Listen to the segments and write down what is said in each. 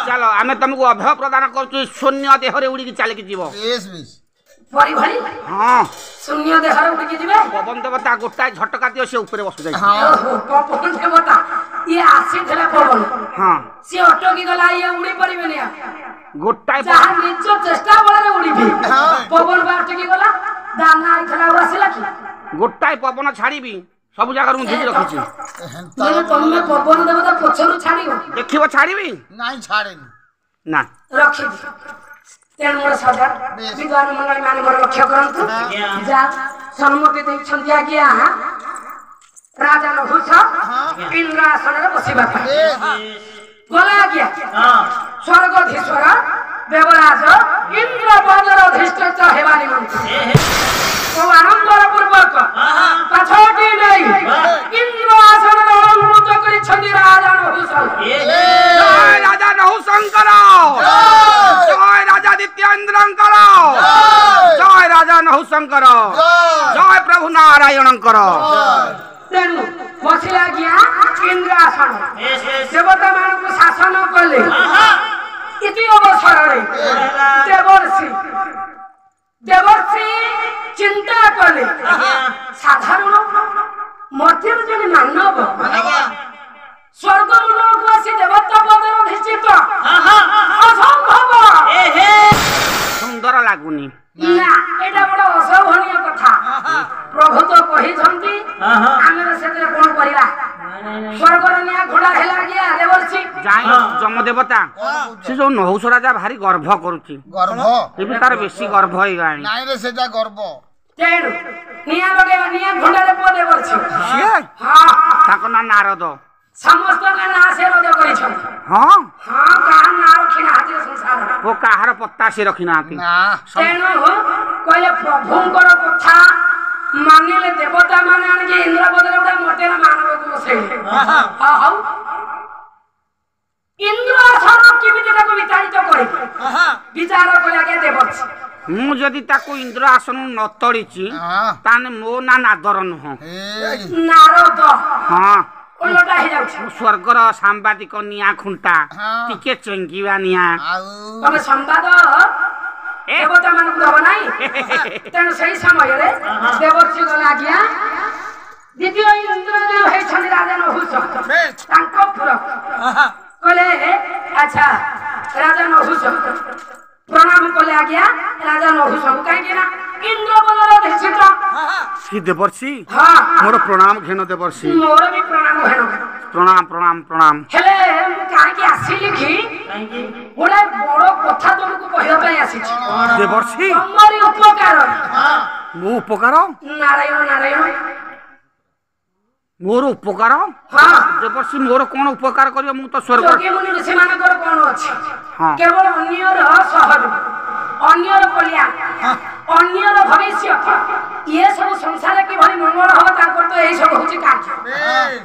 चलो आमे तुमको अभय प्रदान करछु शून्य देहरे उड़ी चल के जीवो बेस बेस परी भरी हां शून्य देहरे उड़ी के जीवे पवन देवता गोटा झटका दियो से ऊपर बस जाई हां पवन देवता ये आसी थला पवन हां से ऑटो की गला ये उड़ी परिबे ने गोटा जहां निज चेष्टा बळे उड़ी भी पवन बाट की गला दाना थला वासिला की गोटा पवन छाड़ीबी सब जगह रु झिझ रखिछि मेरे तुमने पवन देवता पछरु छाड़ीबो देखिबो छाड़ीबी नहीं छाड़ेनी ना रखी तेन मोर सदा विद्वान मंडल मान मोर लक्ष्य करंतु जा सम्मति दे छंदिया गया राजा नहुष इंद्रासन रे बसिबा गला गया स्वर्गधीश्वर देवराज इंद्र पदर अधिष्ठित हेबा निमंत्र तो आनंदर पूर्वक पाछोटी नहीं इंद्र आसन रे अलंकृत करि छंदी राजा नहुष जय राजा नहुशंकर जय राजा दित्येंद्रंकर जय राजा नहुशंकर जय प्रभु नारायणंकर तेणु बसिला गया इंद्रासन देवता मानक शासन कले इति अवसर देवर्षि चिंता कले साधारण मध्यम जन मानव स्वर्ग लोक आसी देवता पदर अधिष्ठित असंभव सुंदर लागुनी ना एटा बड़ असंभवनीय कथा प्रभु तो कहि छंती आमे सेते कोन करिला स्वर्ग निया घोड़ा हेला गया देवर्षि जाई जम देवता से जो नहुष राजा भारी गर्भ करूची गर्भ एबी तार बेसी गर्भ होई गाणी नहीं रे सेटा गर्भ तेणु निया लगे निया घोड़ा रे पो देवर्षि सिए हां ताको ना नारद समस्त का ना से रज करि छन हां हां का ना रखिना हाथी संसार वो काहार पत्ता से रखिनाती ना तेणु कहले प्रभुंकर कथा मानिले देवता माने आनके इंद्र बदले उडा मोटेरा मानव को बसैले हां इंद्र आसन केमिति ताको विचारित करे विचार करे आगे देवर्षि मु जदि ताको इंद्र आसन न तड़ीची ताने मो ना नादर नह नारद हां उलटा हे जाउछ स्वर्गर सांबादिक निया खुंटा टिके चंगीवा निया तमे संवाद देवता मानक दब नाही तेणु सही समय रे देवर्षि गला गया द्वितीय इंद्र जो हे छन राजा नहुष तांको पुरक कहले अच्छा राजा नहुष प्रणाम कले गया राजा नहुष काहे कि ना इंद्र बलर अधिष्ठित सी देवर्षि हां मोर प्रणाम घेन देवर्षि मोर भी प्रणाम घेन प्रणाम प्रणाम प्रणाम हेले काहे कि आसी लिखि गोडा बड़ कथा तुमको कहया पय आसी देवर्षि हमरी उपकार मो उपकार नारायण नारायण मोर उपकार हां देवर्षि मोर कोन उपकार करियो मु तो स्वर्ग जोगी मुनि ऋषि मानकर कोन अछि हां केवल अन्यर सहयोग अन्यर कल्याण अन्यर भविष्य ये सब संसार की भरी मंगल हो ताकर तो एही सब होची कार्य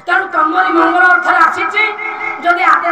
तेणु तमरी मंगल अर्थ आसी जदि आदेश